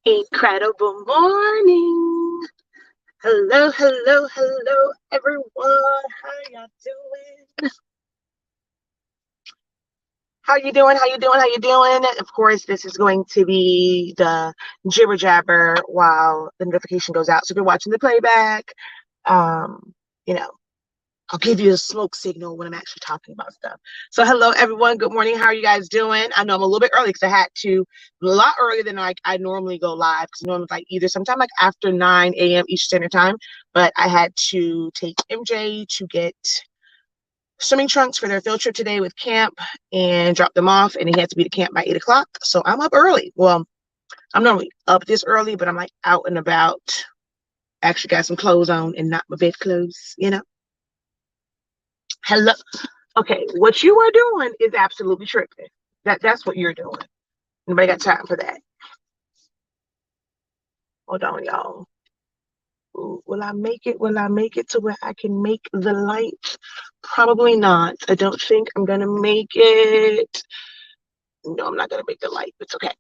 Incredible morning. Hello, hello, hello, everyone. How y'all doing? How you doing? How you doing? How you doing? Of course, this is going to be the jibber jabber while the notification goes out. So if you're watching the playback, um, you know, I'll give you a smoke signal when I'm actually talking about stuff. So hello, everyone. Good morning. How are you guys doing? I know I'm a little bit early because I had to a lot earlier than I normally go live because normally like either sometime like after 9 a.m. Eastern Standard Time, but I had to take MJ to get swimming trunks for their field trip today with camp and drop them off, and he had to be to camp by 8 o'clock. So I'm up early. Well, I'm normally up this early, but I'm like out and about. Actually got some clothes on and not my bed clothes. Hello. Okay, what you are doing is absolutely tripping. That's what you're doing. Nobody got time for that. Hold on, y'all. Ooh, will I make it? Will I make it to where I can make the light? Probably not. I don't think I'm gonna make it. No, I'm not gonna make the light. It's okay.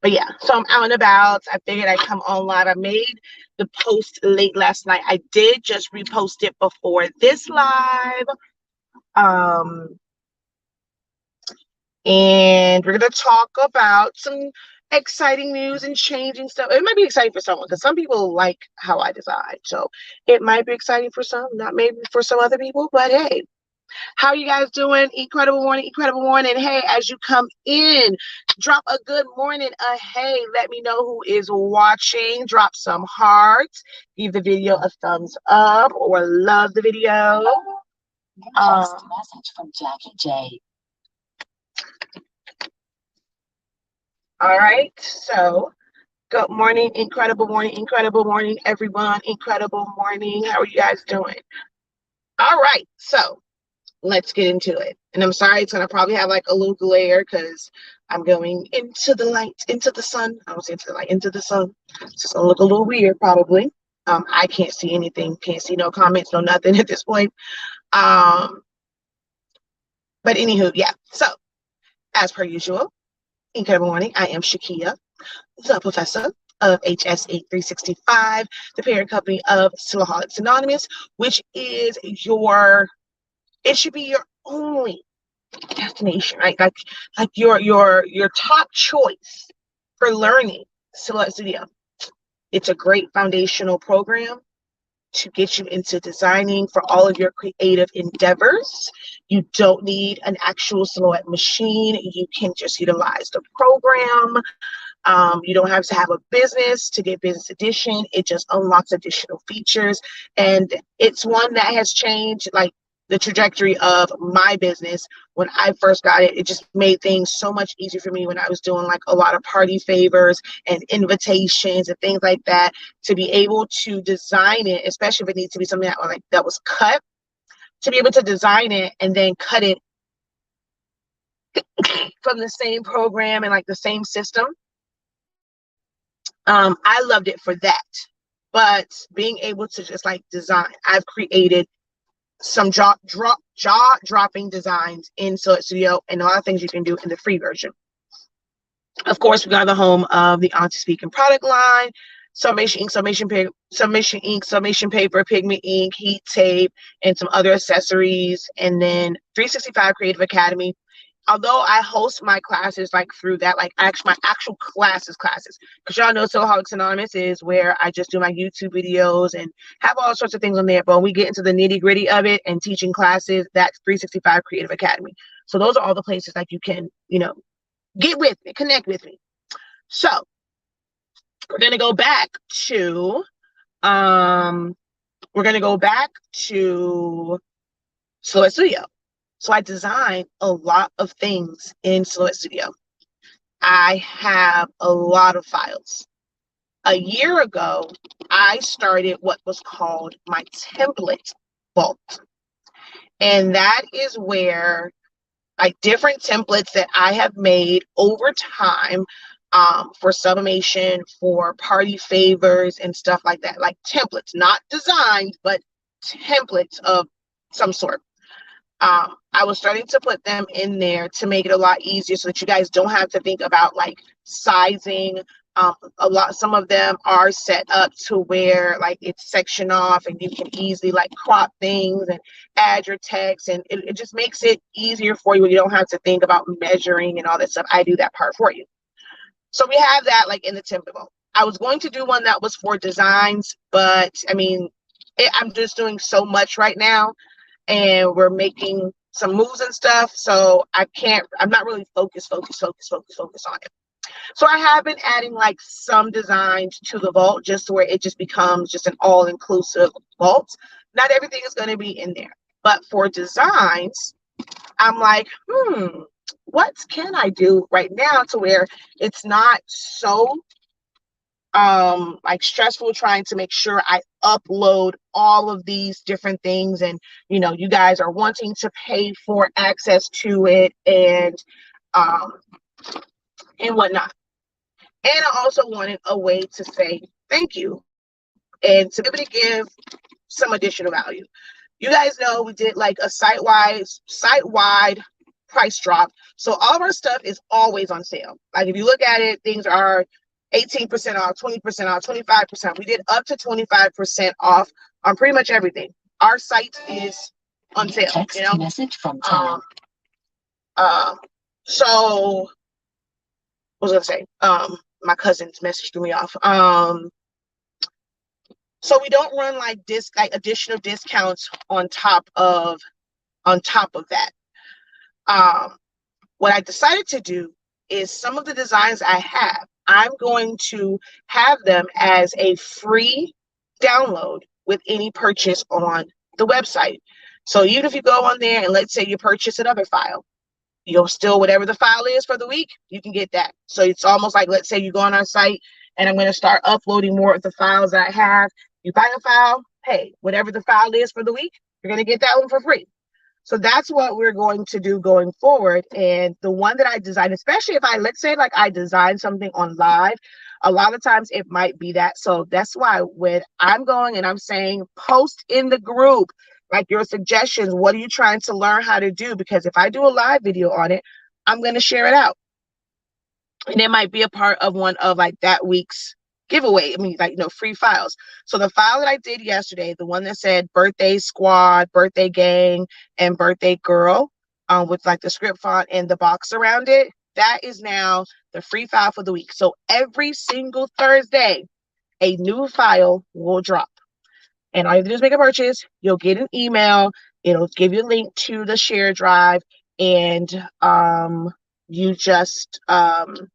But yeah, so I'm out and about. I figured I'd come on live. I made the post late last night. I did just repost it before this live. Um, and we're going to talk about some exciting news and changing stuff. It might be exciting for someone because some people like how I design. So it might be exciting for some, not maybe for some other people, but hey. How are you guys doing? Incredible morning, incredible morning. Hey, as you come in, drop a good morning. Hey, let me know who is watching. Drop some hearts. Give the video a thumbs up or love the video. Text message from Jackie J. All right, so good morning, incredible morning, everyone. Incredible morning. How are you guys doing? All right, so let's get into it. And I'm sorry, it's gonna probably have like a little glare because I'm going into the light, into the sun. I was into the light, into the sun. It's just gonna look a little weird, probably. I can't see anything, can't see no comments, no nothing at this point. But anywho, yeah. So as per usual, incredible morning. I am Shakia, the professor of HSA 365, the parent company of Silaholics Anonymous, which is it should be your only destination, right? Like your top choice for learning Silhouette Studio. It's a great foundational program to get you into designing for all of your creative endeavors. You don't need an actual Silhouette machine. You can just utilize the program. You don't have to have a business to get business edition. It just unlocks additional features. And it's one that has changed like the trajectory of my business. When I first got it, it just made things so much easier for me when I was doing like a lot of party favors and invitations and things like that, to be able to design it, especially if it needs to be something that was cut, to be able to design it and then cut it from the same program and like the same system. I loved it for that. But being able to just like design, I've created some jaw-dropping designs in Silhouette Studio and a lot of things you can do in the free version. Of course, we got the home of the Auntie Speaking product line, Summation ink, summation paper, pigment ink, heat tape, and some other accessories. And then 365 Creative Academy. Although I host my classes like through that, like my actual classes, because y'all know Silaholics Anonymous is where I just do my YouTube videos and have all sorts of things on there. But when we get into the nitty gritty of it and teaching classes, that's 365 Creative Academy. So those are all the places like you can, get with me, connect with me. So we're gonna go back to Silhouette Studio. So I design a lot of things in Silhouette Studio. I have a lot of files. A year ago, I started what was called my template vault. And that is where like different templates that I have made over time for sublimation, for party favors and stuff like that, like templates, not designs, but templates of some sort. I was starting to put them in there to make it a lot easier so that you guys don't have to think about like sizing Some of them are set up to where like it's section off and you can easily like crop things and add your text, and it just makes it easier for you when you don't have to think about measuring and all that stuff. I do that part for you. So we have that like in the template vote. I was going to do one that was for designs, but I mean, I'm just doing so much right now and we're making some moves and stuff. So I'm not really focused on it. So I have been adding like some designs to the vault just to where it just becomes just an all-inclusive vault. Not everything is going to be in there, but for designs, I'm like, what can I do right now to where it's not so like stressful trying to make sure I upload all of these different things, and you guys are wanting to pay for access to it and whatnot. And I also wanted a way to say thank you and to be able to give some additional value. You guys know we did like a site-wide price drop. So all of our stuff is always on sale. Like if you look at it, things are 18% off, 20% off, 25%. We did up to 25% off on pretty much everything. Our site is on sale. Text message from Tom. So what was I gonna say? My cousin's message threw me off. So we don't run like additional discounts on top of that. What I decided to do is some of the designs I have, I'm going to have them as a free download with any purchase on the website. So even if you go on there and let's say you purchase another file, you'll still, whatever the file is for the week, you can get that. So it's almost like, let's say you go on our site and I'm going to start uploading more of the files that I have. You buy a file, hey, whatever the file is for the week, you're going to get that one for free. So that's what we're going to do going forward. And the one that I designed, especially if let's say like I designed something on live, a lot of times it might be that. So that's why when I'm going and I'm saying post in the group, like your suggestions, what are you trying to learn how to do? Because if I do a live video on it, I'm going to share it out. And it might be a part of one of like that week's giveaway. I mean, like, free files. So the file that I did yesterday, the one that said birthday squad, birthday gang, and birthday girl, with like the script font and the box around it, that is now the free file for the week. So every single Thursday, a new file will drop. And all you have to do is make a purchase. You'll get an email. It'll give you a link to the share drive, and you just download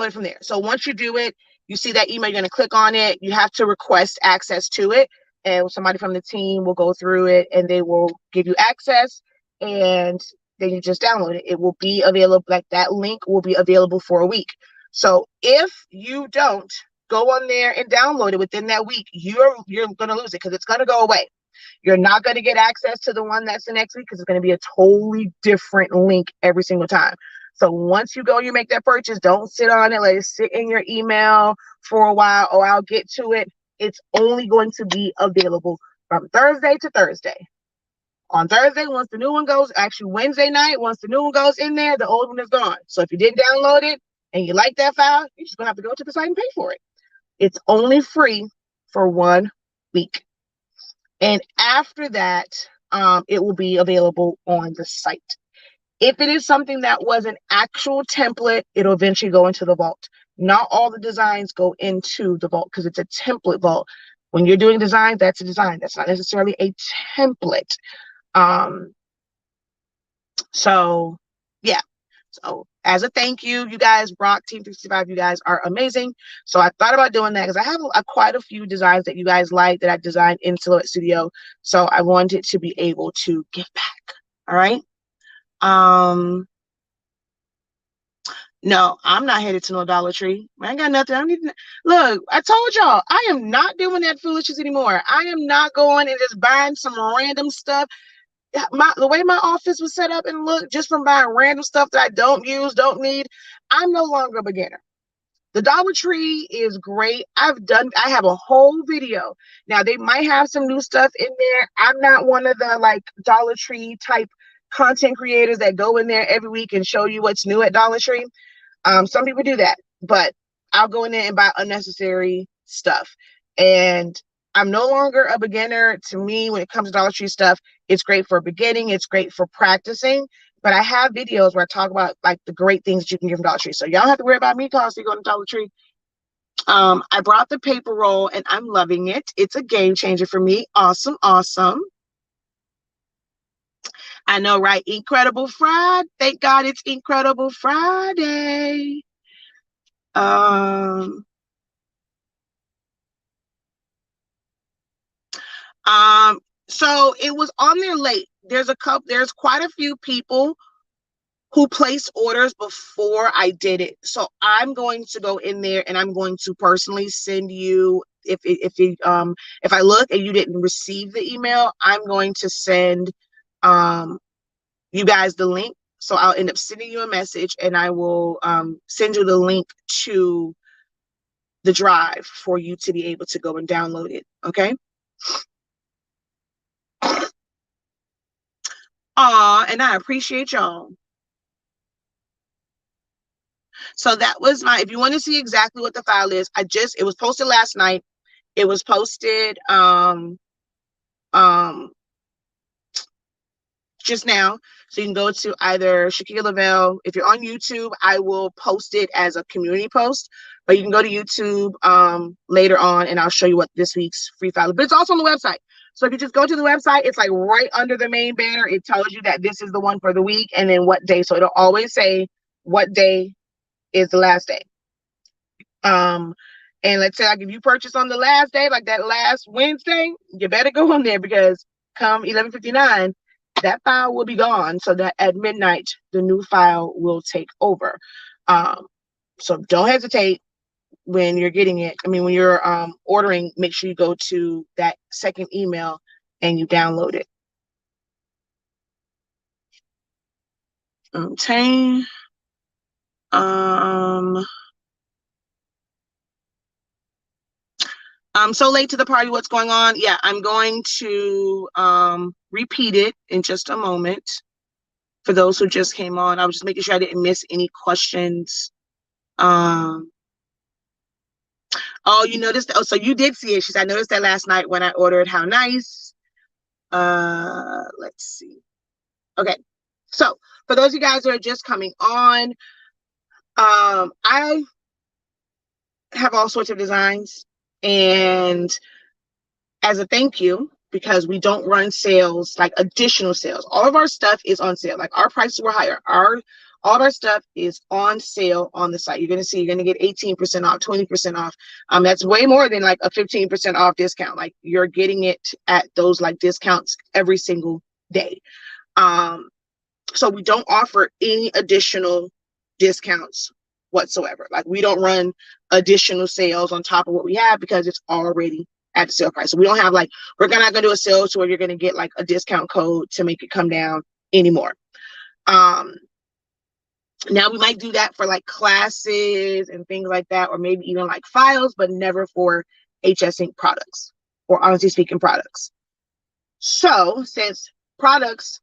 it from there. So once you do it, you see that email, you're going to click on it. You have to request access to it, and somebody from the team will go through it and they will give you access, and then you just download it. It will be available, like that link will be available for a week. So if you don't go on there and download it within that week, you're going to lose it because it's going to go away. You're not going to get access to the one that's the next week because it's going to be a totally different link every single time. So once you go, you make that purchase, don't sit on it. Let it sit in your email for a while. Oh, I'll get to it. It's only going to be available from Thursday to Thursday. On Thursday, once the new one goes, actually Wednesday night, once the new one goes in there, the old one is gone. So if you didn't download it and you like that file, you're just going to have to go to the site and pay for it. It's only free for 1 week. And after that, it will be available on the site. If it is something that was an actual template, it'll eventually go into the vault. Not all the designs go into the vault because it's a template vault. When you're doing design, that's a design. That's not necessarily a template. So yeah. So as a thank you, you guys rock. Team 365, you guys are amazing. So I thought about doing that because I have quite a few designs that you guys like that I designed in Silhouette Studio. So I wanted to be able to give back. All right. No, I'm not headed to no Dollar Tree. I ain't got nothing. I don't need to, look, I told y'all, I am not doing that foolishness anymore. I am not going and just buying some random stuff. The way my office was set up and look, just from buying random stuff that I don't use, don't need, I'm no longer a beginner. The Dollar Tree is great. I have a whole video. Now they might have some new stuff in there. I'm not one of the like Dollar Tree type content creators that go in there every week and show you what's new at Dollar Tree. Some people do that, but I'll go in there and buy unnecessary stuff. And I'm no longer a beginner. To me, when it comes to Dollar Tree stuff, it's great for beginning. It's great for practicing. But I have videos where I talk about like the great things that you can get from Dollar Tree. So y'all don't have to worry about me constantly going to Dollar Tree. I brought the paper roll and I'm loving it. It's a game changer for me. Awesome, awesome. I know, right? Incredible Friday. Thank God it's Incredible Friday. Um, so it was on there late. There's quite a few people who placed orders before I did it. So I'm going to go in there and I'm going to personally send you, if I look and you didn't receive the email, I'm going to send you guys the link. So I'll end up sending you a message and I will send you the link to the drive for you to be able to go and download it. Okay. And I appreciate y'all. So that was if you want to see exactly what the file is, it was posted last night. It was posted just now. So you can go to either Shakia Lavelle. If you're on YouTube, I will post it as a community post, but you can go to YouTube later on and I'll show you what this week's free file is. But it's also on the website. So if you just go to the website, it's like right under the main banner. It tells you that this is the one for the week and then what day. So it'll always say what day is the last day. And let's say like if you purchase on the last day, like that last Wednesday, you better go on there because come 11:59, that file will be gone. So that at midnight, the new file will take over. So don't hesitate when you're getting it. I mean, when you're ordering, make sure you go to that second email and you download it. Okay. I'm so late to the party. What's going on? Yeah, I'm going to repeat it in just a moment. For those who just came on, I was just making sure I didn't miss any questions. Oh, you noticed? Oh, so you did see it. She said, I noticed that last night when I ordered. How nice. Let's see. Okay, so for those of you guys who are just coming on, I have all sorts of designs, and as a thank you, because we don't run sales, like additional sales. All of our stuff is on sale. Like our prices were higher. All of our stuff is on sale on the site. You're going to get 18% off, 20% off. That's way more than like a 15% off discount. Like you're getting it at those like discounts every single day. So we don't offer any additional discounts whatsoever. Like we don't run additional sales on top of what we have because it's already at the sale price. So we don't have like, we're not going to do a sale to where you're going to get like a discount code to make it come down anymore. Now we might do that for like classes and things like that, or maybe even like files, but never for HS Ink products or Honestly Speaking products. So since products,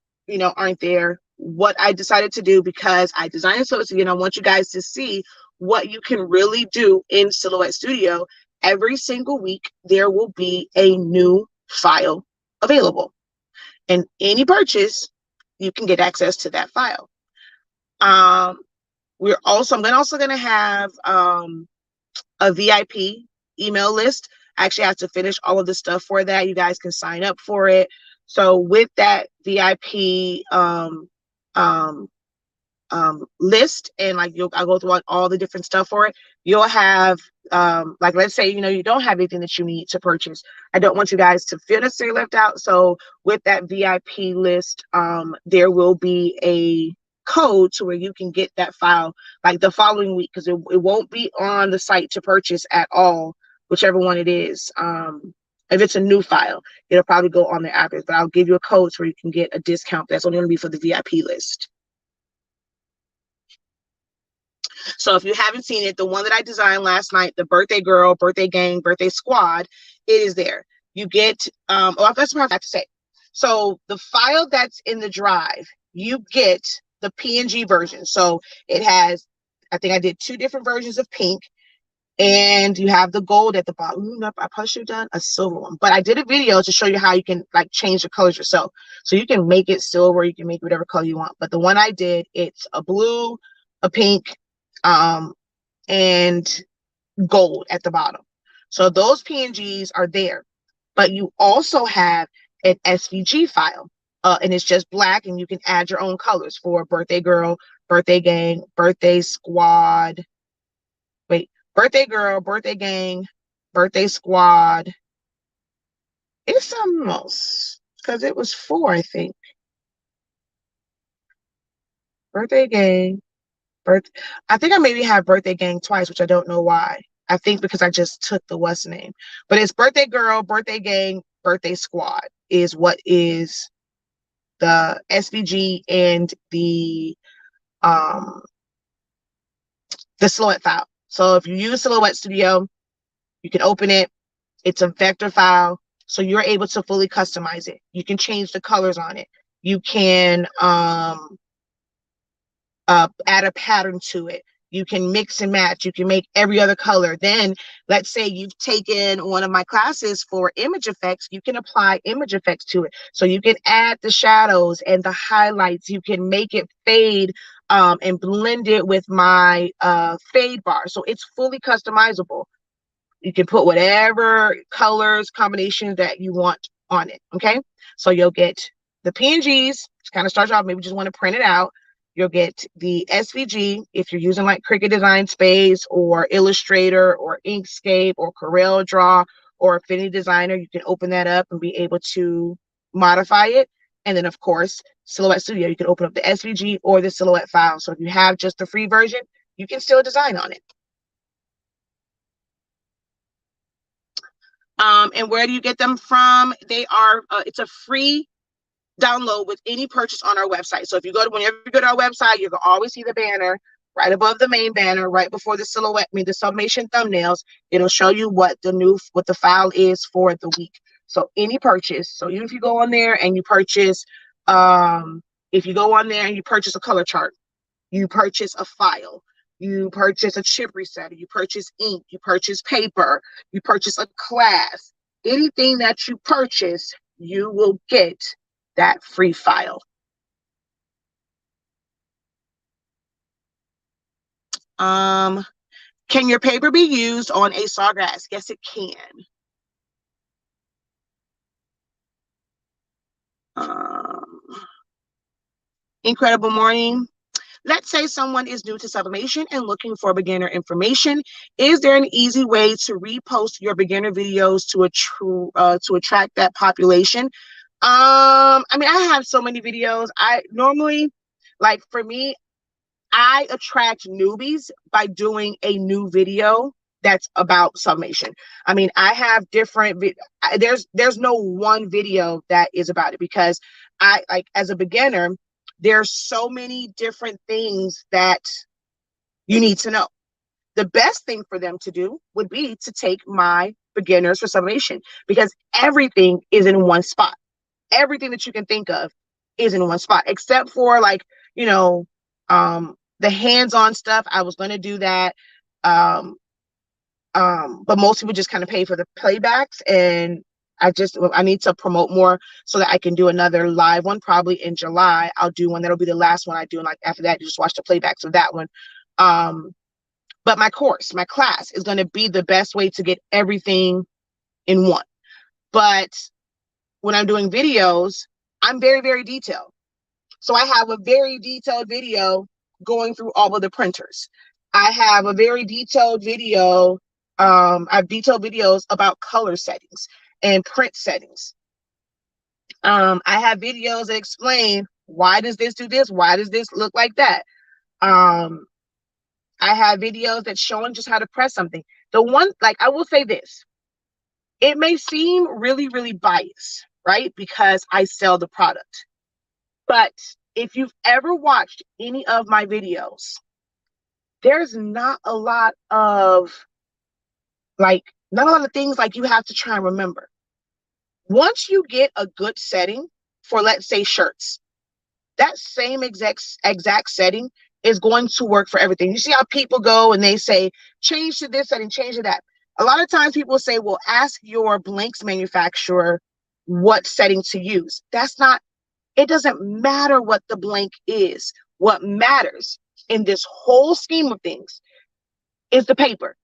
aren't there, what I decided to do, because I designed it so it's, I want you guys to see what you can really do in Silhouette Studio. Every single week, there will be a new file available. And any purchase, you can get access to that file. I'm also going to have a VIP email list. I actually have to finish all of the stuff for that. You guys can sign up for it. So with that VIP list, and like I'll go through all the different stuff for it. You'll have like, let's say you don't have anything that you need to purchase. I don't want you guys to feel necessarily left out. So with that VIP list, there will be a code to where you can get that file like the following week, because it won't be on the site to purchase at all, whichever one it is. If it's a new file, it'll probably go on there after, but I'll give you a code where you can get a discount that's only going to be for the VIP list. So if you haven't seen it, the one that I designed last night, the birthday girl, birthday gang, birthday squad, it is there. You get, that's what I have to say. So the file that's in the drive, you get the PNG version. So it has, I think I did 2 different versions of pink. and you have the gold at the bottom. I probably should have done a silver one, but I did a video to show you how you can like change the colors yourself. So you can make it silver, you can make whatever color you want. But the one I did, it's a blue, a pink, and gold at the bottom. So those PNGs are there, but you also have an SVG file, and it's just black, and you can add your own colors for birthday girl, birthday gang, birthday squad. Wait, birthday girl, birthday gang, birthday squad. It's something else because it was 4, I think. Birthday gang, I think I maybe have birthday gang twice, which I don't know why. I think because I just took the what's name, but it's birthday girl, birthday gang, birthday squad is what is the SVG and the Silhouette file. So if you use Silhouette Studio, you can open it. It's a vector file, so you're able to fully customize it. You can change the colors on it. You can add a pattern to it. You can mix and match. You can make every other color. Then let's say you've taken one of my classes for image effects. You can apply image effects to it. So you can add the shadows and the highlights. You can make it fade and blend it with my fade bar. So it's fully customizable. You can put whatever colors, combinations that you want on it, okay? So you'll get the PNGs, to kind of start you off, maybe just want to print it out. You'll get the SVG if you're using like Cricut Design Space or Illustrator or Inkscape or Corel Draw or Affinity Designer. You can open that up and be able to modify it. And then, of course, Silhouette Studio, you can open up the SVG or the Silhouette file. So if you have just the free version, you can still design on it. And where do you get them from? They are, it's a free download with any purchase on our website. So if you go to, whenever you go to our website, you can always see the banner right above the main banner, right before the silhouette, the summation thumbnails. It'll show you what the file is for the week. So any purchase. So even if you go on there and you purchase, if you go on there and you purchase a color chart, you purchase a file, you purchase a chip resetter, you purchase ink, you purchase paper, you purchase a class, anything that you purchase, you will get that free file. Can your paper be used on a sawgrass? Yes, it can. Incredible morning. Let's say someone is new to sublimation and looking for beginner information. Is there an easy way to repost your beginner videos to attract that population? I mean, I have so many videos. I normally, like for me, I attract newbies by doing a new video that's about summation. I mean, I have different, there's no one video that is about it because I, like, as a beginner, there's so many different things that you need to know. The best thing for them to do would be to take my beginners for summation because everything is in one spot. Everything that you can think of is in one spot, except for like, you know, the hands-on stuff. I was going to do that. But most people just kind of pay for the playbacks, and I need to promote more so that I can do another live one probably in July. I'll do one that'll be the last one I do, and like after that, you just watch the playbacks of that one. But my class is going to be the best way to get everything in one. But when I'm doing videos, I'm very, very detailed. So I have a very detailed video going through all of the printers. I have a very detailed video. I have detailed videos about color settings and print settings. I have videos that explain why does this do this? Why does this look like that? I have videos that showing just how to press something. The one, like, I will say this, it may seem really, really biased, right? Because I sell the product. But if you've ever watched any of my videos, there's not a lot of things like you have to try and remember. Once you get a good setting for, let's say, shirts, that same exact setting is going to work for everything. You see how people go and they say, change to this setting, change to that. A lot of times people say, well, ask your blanks manufacturer what setting to use. That's not, it doesn't matter what the blank is. What matters in this whole scheme of things is the paper.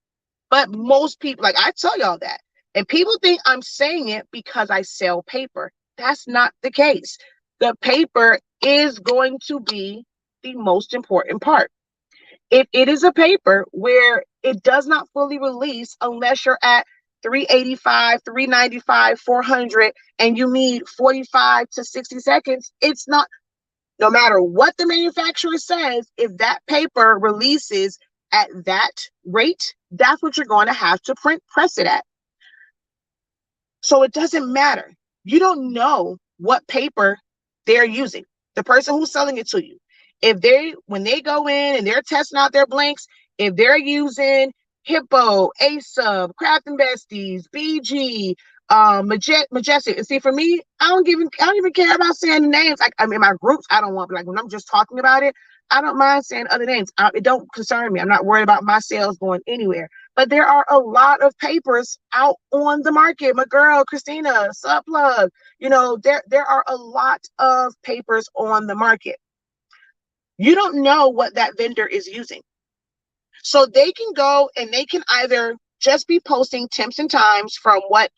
But most people, like I tell y'all that, and people think I'm saying it because I sell paper. That's not the case. The paper is going to be the most important part. If it is a paper where it does not fully release unless you're at 385, 395, 400, and you need 45 to 60 seconds, it's not, no matter what the manufacturer says, if that paper releases at that rate, that's what you're going to have to press it at. So it doesn't matter. You don't know what paper they're using. The person who's selling it to you. If when they go in and they're testing out their blanks, if they're using Hippo, A-Sub, Craft and Besties, BG, Majestic. And see, for me, I don't even care about saying the names. Like, I mean, my groups, I don't want, like, when I'm just talking about it, I don't mind saying other names. It don't concern me. I'm not worried about my sales going anywhere. But there are a lot of papers out on the market. My girl, Christina, Subplug, there are a lot of papers on the market. You don't know what that vendor is using. So they can go and they can either just be posting temps and times from what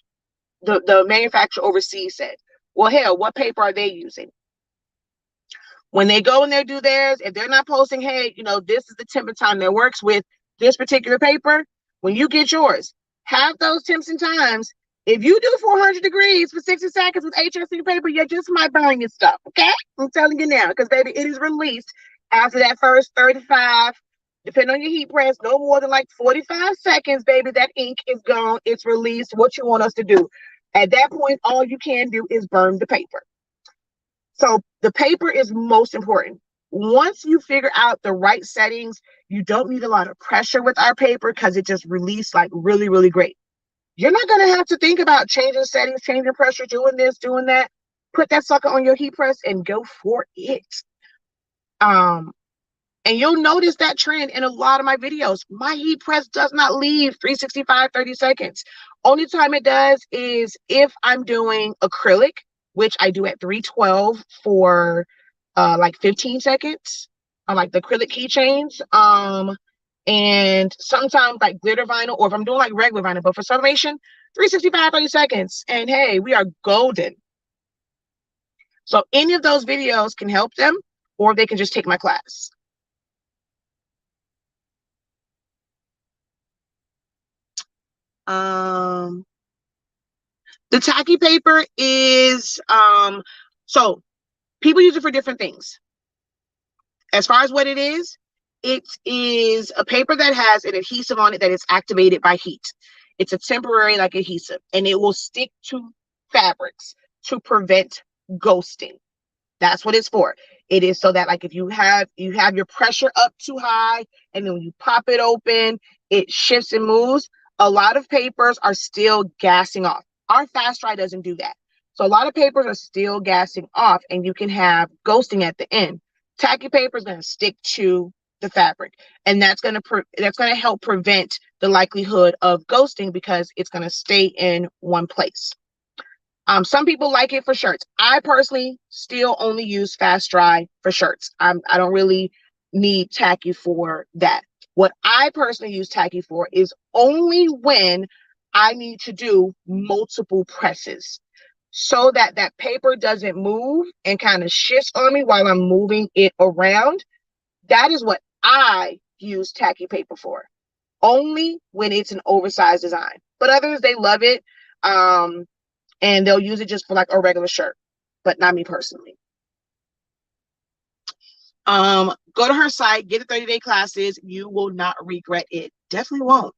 the manufacturer overseas said. Well, hell, what paper are they using? When they go and they do theirs, if they're not posting, hey, this is the temp and time that works with this particular paper, when you get yours, have those temps and times. If you do 400 degrees for 60 seconds with HSC paper, you just might burn your stuff, okay? I'm telling you now, because, baby, it is released after that first 35, depending on your heat press, no more than like 45 seconds, baby, that ink is gone. It's released. What you want us to do? At that point, all you can do is burn the paper. So the paper is most important. Once you figure out the right settings, you don't need a lot of pressure with our paper because it just released like really, really great. You're not going to have to think about changing settings, changing pressure, doing this, doing that. Put that sucker on your heat press and go for it. And you'll notice that trend in a lot of my videos. My heat press does not leave 365, 30 seconds. Only time it does is if I'm doing acrylic, which I do at 312 for like 15 seconds on like the acrylic keychains. And sometimes like glitter vinyl, or if I'm doing like regular vinyl, but for summation, 365, 30 seconds. And hey, we are golden. So any of those videos can help them, or they can just take my class. The tacky paper is, so people use it for different things. As far as what it is a paper that has an adhesive on it that is activated by heat. It's a temporary like adhesive, and it will stick to fabrics to prevent ghosting. That's what it's for. It is so that like if you have your pressure up too high and then when you pop it open, it shifts and moves. A lot of papers are still gassing off. Our fast dry doesn't do that. So a lot of papers are still gassing off and you can have ghosting at the end. Tacky paper is going to stick to the fabric, and that's going to help prevent the likelihood of ghosting because it's going to stay in one place. Some people like it for shirts. I personally still only use fast dry for shirts. I don't really need tacky for that. What I personally use tacky for is only when I need to do multiple presses so that that paper doesn't move and kind of shifts on me while I'm moving it around. That is what I use tacky paper for. Only when it's an oversized design. But others, they love it. And they'll use it just for like a regular shirt, but not me personally. Go to her site, get the 30-day classes. You will not regret it. Definitely won't.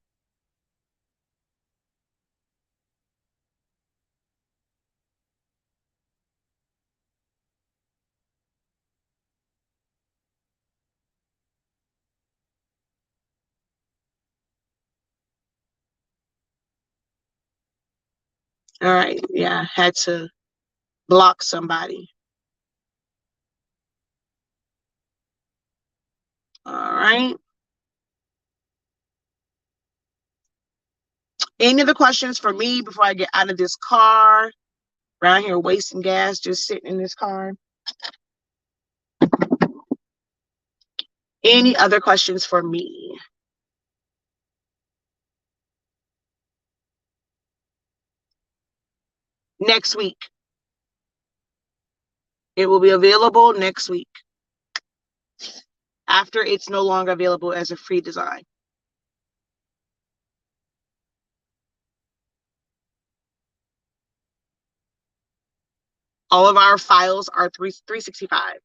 All right. Yeah, had to block somebody. All right. Any other questions for me before I get out of this car? Around here wasting gas, just sitting in this car. Any other questions for me? Next week. It will be available next week after it's no longer available as a free design. All of our files are 365.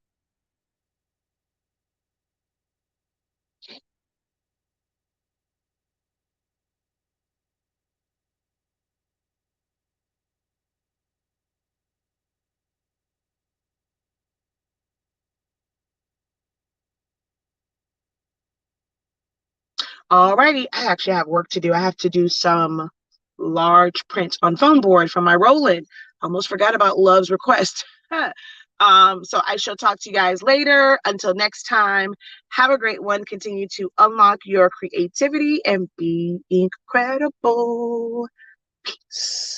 Alrighty, I actually have work to do. I have to do some large print on foam board for my Roland. Almost forgot about Love's request. So I shall talk to you guys later. Until next time, have a great one. Continue to unlock your creativity and be incredible. Peace.